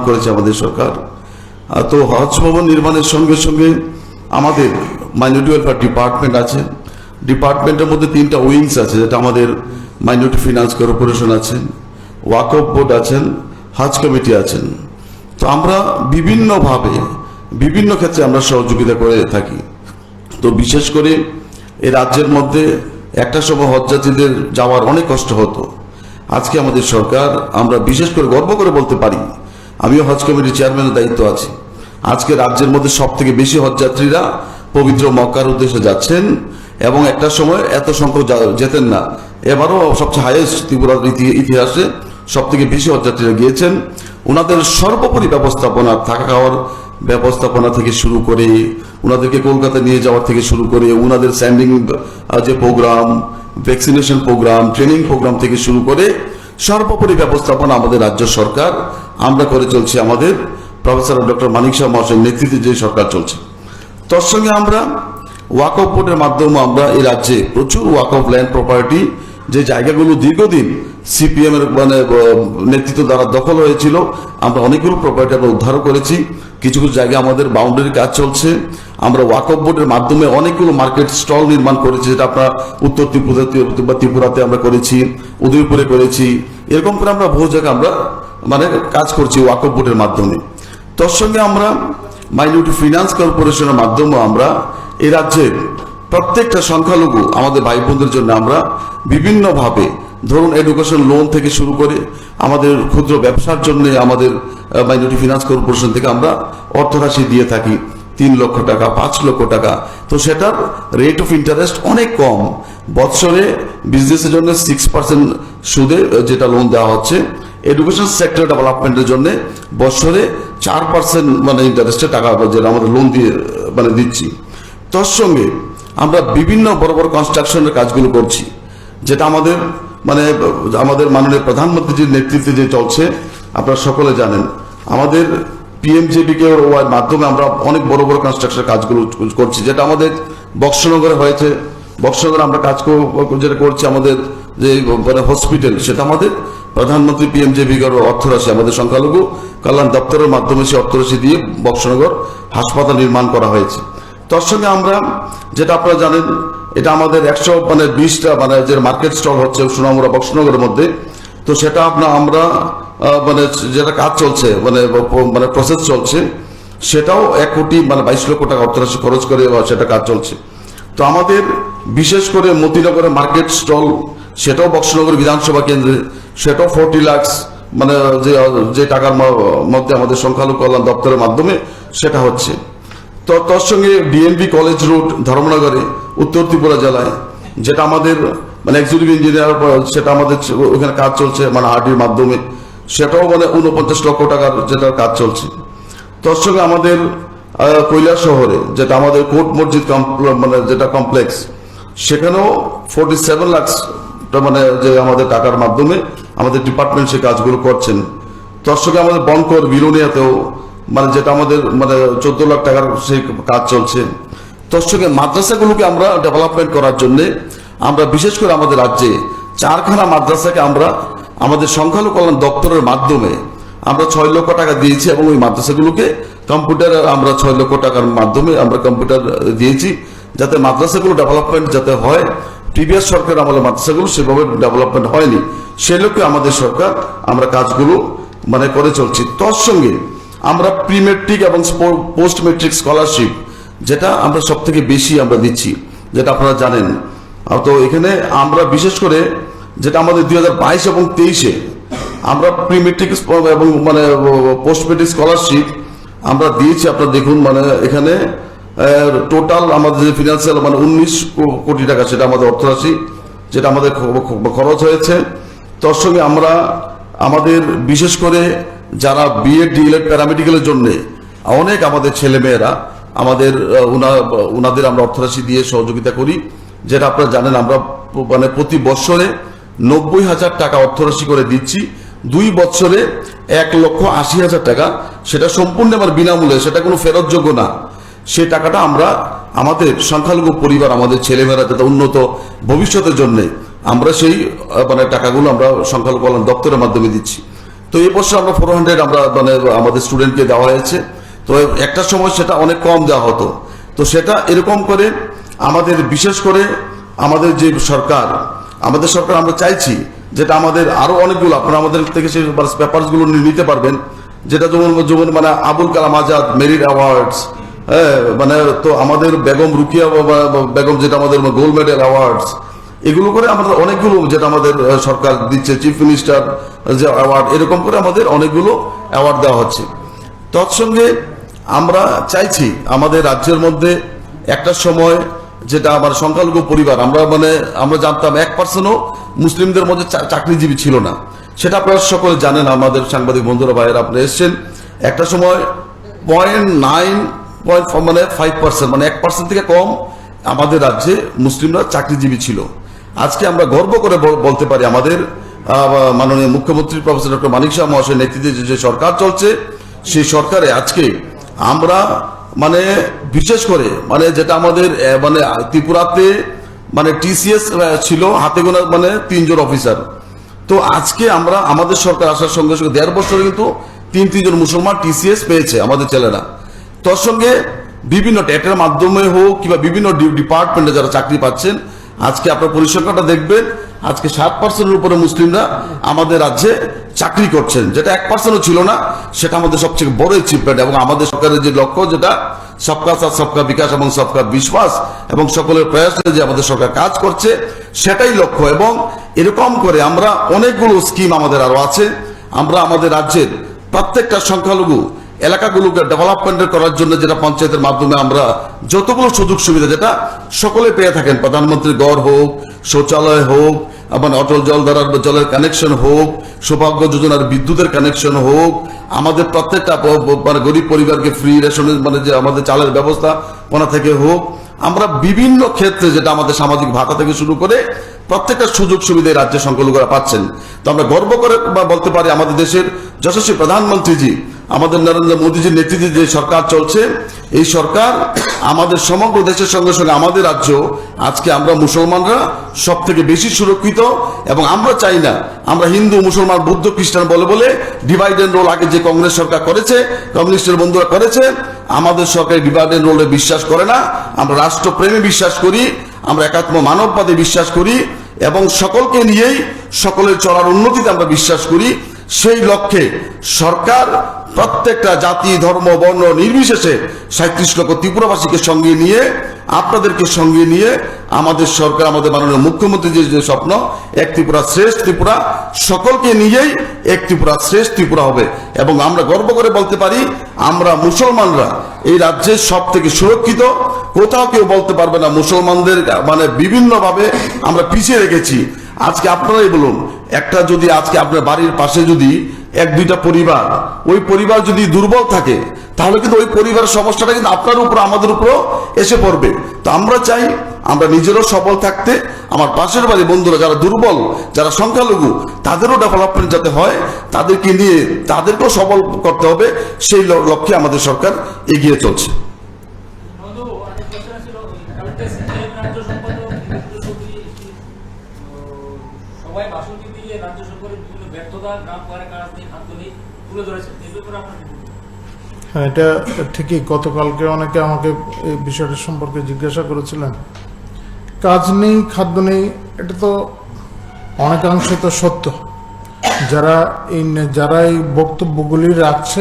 করেছে আমাদের সরকার। তো হজ ভবন নির্মাণের সঙ্গে সঙ্গে আমাদের মাইনরিটি ওয়েলফেয়ার ডিপার্টমেন্ট আছে। ডিপার্টমেন্টের মধ্যে 3টা উইংস আছে, যেটা আমাদের মাইনরিটি ফিনান্স কর্পোরেশন আছেন, ওয়াকফ বোর্ড আছেন, হজ কমিটি আছেন। তো আমরা বিভিন্নভাবে বিভিন্ন ক্ষেত্রে আমরা সহযোগিতা করে থাকি। তো বিশেষ করে এই রাজ্যের মধ্যে একটা সময় হজযাত্রীদের যাওয়ার অনেক কষ্ট হতো। আজকে আমাদের সরকার, আমরা বিশেষ করে গর্ব করে বলতে পারি, আমিও হজ কমিটির চেয়ারম্যানের দায়িত্ব আছে, আজকে রাজ্যের মধ্যে সব থেকে বেশি হজযাত্রীরা পবিত্র মক্কার উদ্দেশ্যে যাচ্ছেন এবং একটা সময় এত সংখ্যক যেতেন না। এবারও সবচেয়ে হাইয়েস্ট ত্রিপুরার ইতিহাসে সব থেকে বেশি হজযাত্রীরা গিয়েছেন। ওনাদের সর্বোপরি ব্যবস্থাপনা, থাকা খাওয়ার ব্যবস্থাপনা থেকে শুরু করে, ওনাদেরকে কলকাতা নিয়ে যাওয়ার থেকে শুরু করে, ওনাদের স্যান্ডিং যে program, vaccination program, training program থেকে শুরু করে সর্বোপরি ব্যবস্থাপনা আমাদের রাজ্য সরকার আমরা করে চলছি। আমাদের প্রফেসর ডক্টর মানিক শাহ মহাশয়ের নেতৃত্বে যে সরকার চলছে, তার সঙ্গে আমরা ওয়াকফ বোর্ডের মাধ্যমে আমরা এই রাজ্যে প্রচুর ওয়াকফ ল্যান্ড প্রপার্টি, যে জায়গাগুলো দীর্ঘদিন সিপিএম এর নেতৃত্ব দ্বারা দখল হয়েছিল, আমরা অনেকগুলো প্রপার্টি আমরা উদ্ধার করেছি। কিছু কিছু জায়গায় আমাদের বাউন্ডারি কাজ চলছে। আমরা ওয়াকফ বোর্ডের মাধ্যমে অনেকগুলো মার্কেট স্টল নির্মাণ করেছি, যেটা আমরা উত্তর ত্রিপুরাতে আমরা করেছি, উদয়পুরে করেছি। এরকম করে আমরা বহু জায়গায় আমরা কাজ করছি ওয়াকফ বোর্ডের মাধ্যমে। তার সঙ্গে আমরা মাইনরিটি ফিনান্স কর্পোরেশনের মাধ্যমে আমরা এই রাজ্যের প্রত্যেকটা সংখ্যালঘু আমাদের ভাই বোনদের জন্য আমরা বিভিন্নভাবে, ধরুন এডুকেশন লোন থেকে শুরু করে আমাদের ক্ষুদ্র ব্যবসার জন্য আমাদের মাইনরিটি ফিনান্স কর্পোরেশন থেকে আমরা অর্থরাশি দিয়ে থাকি, 3 লক্ষ টাকা, 5 লক্ষ টাকা। তো সেটার রেট অফ ইন্টারেস্ট অনেক কম। বৎসরে বিজনেসের জন্য 6% সুদে যেটা লোন দেওয়া হচ্ছে, এডুকেশন সেক্টর ডেভেলপমেন্টের জন্য বছরে 4% ইন্টারেস্টে টাকা যেটা আমাদের লোন দিয়ে দিচ্ছি। তার সঙ্গে আমরা বিভিন্ন বড় বড় কনস্ট্রাকশনের কাজগুলো করছি, যেটা আমাদের আমাদের মাননীয় প্রধানমন্ত্রীর নেতৃত্বে যে চলছে। আপনারা সকলে জানেন, আমাদের পিএমজেবিকে ওর মাধ্যমে আমরা অনেক বড় বড় কনস্ট্রাকশন কাজগুলো করছি, যেটা আমাদের বক্সনগরে হয়েছে। বক্সনগরে আমরা কাজ যেটা করছি, আমাদের যে হসপিটাল, সেটা আমাদের প্রধানমন্ত্রী পিএমজেবিকের অর্থরাশি, আমাদের সংখ্যালঘু কল্যাণ দপ্তরের মাধ্যমে সে অর্থরাশি দিয়ে বক্সনগর হাসপাতাল নির্মাণ করা হয়েছে। তার সঙ্গে আমরা, যেটা আপনারা জানেন, এটা আমাদের 120টা যে মার্কেট স্টল হচ্ছে সোনামুড়া বক্সনগরের মধ্যে। তো সেটা আমরা যেটা কাজ চলছে, প্রসেস চলছে, সেটাও 1 কোটি 22 লক্ষ টাকা অর্থরাশি খরচ করে সেটা কাজ চলছে। তো আমাদের বিশেষ করে মতিনগরের মার্কেট স্টল, সেটাও বক্সনগর বিধানসভা কেন্দ্রে, সেটাও 40 লাখ যে টাকার মধ্যে আমাদের সংখ্যালঘু কল্যাণ দপ্তরের মাধ্যমে সেটা হচ্ছে। তো তার সঙ্গে ডিএনবি কলেজ রোড ধর্মনগরে, উত্তর ত্রিপুরা জেলায়, যেটা আমাদের এক্সিকিউটিভ ইঞ্জিনিয়ার, সেটা আমাদের ওখানে কাজ চলছে আরডির মাধ্যমে, সেটাও 49 লক্ষ টাকার যেটা কাজ চলছে। তার সঙ্গে আমাদের কৈলাস শহরে, যেটা আমাদের কোর্ট মসজিদ যেটা কমপ্লেক্স, সেখানেও 47 লাখ যে আমাদের টাকার মাধ্যমে আমাদের ডিপার্টমেন্ট সে কাজগুলো করছেন। তার সঙ্গে আমাদের বনকর বিলোনিয়াতেও যেটা আমাদের 14 লাখ টাকার সেই কাজ চলছে। তার সঙ্গে মাদ্রাসাগুলোকে আমরা ডেভেলপমেন্ট করার জন্য আমরা বিশেষ করে আমাদের রাজ্যে 4খানা মাদ্রাসাকে আমরা আমাদের সংখ্যালঘু কল্যাণ দপ্তরের মাধ্যমে আমরা 6 লক্ষ টাকা দিয়েছি, এবং ওই মাদ্রাসাগুলোকে কম্পিউটার আমরা 6 লক্ষ টাকার মাধ্যমে আমরা কম্পিউটার দিয়েছি, যাতে মাদ্রাসাগুলো ডেভেলপমেন্ট যাতে হয়। প্রিভিয়াস সরকার আমলে মাদ্রাসাগুলো সেভাবে ডেভেলপমেন্ট হয়নি, সে লক্ষ্যে আমাদের সরকার আমরা কাজগুলো করে চলছি। তার সঙ্গে আমরা প্রি মেট্রিক এবং পোস্ট মেট্রিক স্কলারশিপ, যেটা আমরা সব থেকে বেশি আমরা দিচ্ছি, যেটা আপনারা জানেন। তো এখানে আমরা বিশেষ করে যেটা আমাদের 2022 এবং 23-এ আমরা প্রি মেট্রিক এবং পোস্ট মেট্রিক স্কলারশিপ আমরা দিয়েছি। আপনারা দেখুন, এখানে টোটাল আমাদের যে ফিনান্সিয়াল 19 কোটি টাকা, সেটা আমাদের অর্থরাশি, যেটা আমাদের খরচ হয়েছে। তার সঙ্গে আমরা আমাদের বিশেষ করে যারা বিএড ডিএলএড প্যারামেডিক্যালের জন্য অনেক আমাদের ছেলেমেয়েরা আমাদের ওনাদের আমরা অর্থরাশি দিয়ে সহযোগিতা করি, যেটা আপনারা জানেন। আমরা প্রতি বছরে 90,000 টাকা অর্থরাশি করে দিচ্ছি, 2 বছরে 1,80,000 টাকা, সেটা সম্পূর্ণ আমার বিনামূল্যে, সেটা কোনো ফেরতযোগ্য না। সেই টাকাটা আমরা আমাদের সংখ্যালঘু পরিবার, আমাদের ছেলেমেয়েরা যাতে উন্নত ভবিষ্যতের জন্য আমরা সেই টাকাগুলো আমরা সংখ্যালঘু কল্যাণ দপ্তরের মাধ্যমে দিচ্ছি। তো এই বছর আমরা 400 আমরা মানে আমাদের স্টুডেন্টকে দেওয়া হয়েছে। তো একটা সময় সেটা অনেক কম দেওয়া হতো। তো সেটা এরকম করে আমাদের বিশেষ করে আমাদের যে সরকার আমরা চাইছি যেটা আমাদের আরো অনেকগুলো, আপনারা আমাদের থেকে সেই পেপারসগুলো নিতে পারবেন, যেটা যেমন মানে আবুল কালাম আজাদ মেরিট অ্যাওয়ার্ডস, হ্যাঁ মানে তো আমাদের বেগম রুকিয়া বেগম যেটা আমাদের গোল্ড মেডেল অ্যাওয়ার্ডস, এগুলো করে আমাদের অনেকগুলো যেটা আমাদের সরকার দিচ্ছে, চিফ মিনিস্টার যে অ্যাওয়ার্ড, এরকম করে আমাদের অনেকগুলো অ্যাওয়ার্ড দেওয়া হচ্ছে। তৎসঙ্গে আমরা চাইছি আমাদের রাজ্যের মধ্যে একটা সময় যেটা আমার সংখ্যালঘু পরিবার, আমরা জানতাম 1%ও মুসলিমদের মধ্যে চাকরিজীবী ছিল না। সেটা আপনারা সকলে জানেন, আমাদের সাংবাদিক বন্ধুরা ভাইয়েরা আপনি এসছেন। একটা সময় 0.9 মানে 1% থেকে কম আমাদের রাজ্যে মুসলিমরা চাকরিজীবী ছিল। আজকে আমরা গর্ব করে বলতে পারি আমাদের মাননীয় মুখ্যমন্ত্রী প্রফেসর ডক্টর মানিক শাহ মহাশয়ের নেতৃত্বে যে সরকার চলছে, সেই সরকারে আজকে আমরা মানে বিশেষ করে মানে যেটা আমাদের মানে ত্রিপুরাতে মানে টিসিএস ছিল হাতে গোনা মানে 3 জন অফিসার। তো আজকে আমরা আমাদের সরকার আসার সঙ্গে সঙ্গে 1.5 বছরে কিন্তু 3 জন মুসলমান টিসিএস পেয়েছে আমাদের ছেলেরা। তোর সঙ্গে বিভিন্ন টেটের মাধ্যমে হোক কিংবা বিভিন্ন ডিপার্টমেন্টে যারা চাকরি পাচ্ছেন, আজকে আপনার পরিসংখ্যানটা দেখবেন, আজকে 7%-এর উপরে মুসলিমরা আমাদের রাজ্যে চাকরি করছেন, যেটা 1%ও ছিল না। সেটা আমাদের সবচেয়ে বড় অ্যাচিভমেন্ট। এবং আমাদের সরকারের যে লক্ষ্য, যেটা সবকা সাথ সবকা বিকাশ এবং সবকা বিশ্বাস এবং সকলের প্রয়াসে যে আমাদের সরকার কাজ করছে, সেটাই লক্ষ্য। এবং এরকম করে আমরা অনেকগুলো স্কিম আমাদের আরো আছে। আমরা আমাদের রাজ্যের প্রত্যেকটা সংখ্যালঘু এলাকাগুলোকে ডেভেলপমেন্ট করার জন্য যেটা পঞ্চায়েতের মাধ্যমে আমরা যতগুলো সুযোগ সুবিধা যেটা সকলে পেয়ে থাকেন, প্রধানমন্ত্রী গড় হোক, শৌচালয় হোক, মানে অটল জলের কানেকশন হোক, সৌভাগ্য যোজনার বিদ্যুতের কানেকশন হোক, আমাদের প্রত্যেকটা মানে গরিব পরিবারকে ফ্রি রেশনের মানে যে আমাদের চালের ব্যবস্থা ওনা থেকে হোক, আমরা বিভিন্ন ক্ষেত্রে যেটা আমাদের সামাজিক ভাতা থেকে শুরু করে প্রত্যেকটা সুযোগ সুবিধা রাজ্যের সংখ্যালঘুরা পাচ্ছেন। তো আমরা গর্ব করে বলতে পারি আমাদের দেশের যশস্বী প্রধানমন্ত্রীজি, আমাদের নরেন্দ্র মোদীজির নেতৃত্বে যে সরকার চলছে, এই সরকার আমাদের সমগ্র দেশের সঙ্গে সঙ্গে আমাদের রাজ্য আজকে আমরা মুসলমানরা সব থেকে বেশি সুরক্ষিত। এবং আমরা চাই না আমরা হিন্দু মুসলমান বৌদ্ধ খ্রিস্টান বলে বলে ডিভাইড এন্ড রোল আগে যে কংগ্রেস সরকার করেছে, কমিউনিস্টের বন্ধুরা করেছে, আমাদের সরকার ডিভাইড এন্ড রোলে বিশ্বাস করে না। আমরা রাষ্ট্রপ্রেমে বিশ্বাস করি, আমরা একাত্ম মানববাদে বিশ্বাস করি এবং সকলকে নিয়েই সকলের চলার উন্নতিতে আমরা বিশ্বাস করি। সেই লক্ষ্যে সরকার প্রত্যেকটা জাতি ধর্ম বর্ণ নির্বিশেষে 37 লক্ষ ত্রিপুরাবাসীকে সঙ্গে নিয়ে, আপনাদেরকে সঙ্গে নিয়ে আমাদের সরকার, আমাদের মাননীয় মুখ্যমন্ত্রী যে স্বপ্ন, এক ত্রিপুরা শ্রেষ্ঠ ত্রিপুরা, সকলকে নিয়েই এক ত্রিপুরা শ্রেষ্ঠ ত্রিপুরা হবে। এবং আমরা গর্ব করে বলতে পারি আমরা মুসলমানরা এই রাজ্যে সব থেকে সুরক্ষিত। কোথাও কেউ বলতে পারবে না মুসলমানদের মানে বিভিন্নভাবে আমরা পিছিয়ে রেখেছি। আজকে আপনারাই বলুন, একটা যদি আজকে আপনার বাড়ির পাশে যদি 1-2টা পরিবার, ওই পরিবার যদি দুর্বল থাকে, তাহলে কিন্তু ওই পরিবারের সমস্যাটা কিন্তু আপনার উপর আমাদের উপরও এসে পড়বে। তো আমরা চাই আমরা নিজেরও সবল থাকতে, আমার পাশের বাড়ি বন্ধুরা যারা দুর্বল, যারা সংখ্যালঘু, তাদেরও ডেভেলপমেন্ট যাতে হয়, তাদেরকে নিয়ে তাদেরকেও সবল করতে হবে। সেই লক্ষ্যে আমাদের সরকার এগিয়ে চলছে। হ্যাঁ, এটা ঠিকই। গতকালকে অনেকে আমাকে এই বিষয়টা সম্পর্কে জিজ্ঞাসা করেছিলেন। কাজ নেই, খাদ্য নেই, এটা তো অনেকাংশে তো সত্য। যারা এই বক্তব্যগুলি রাখছে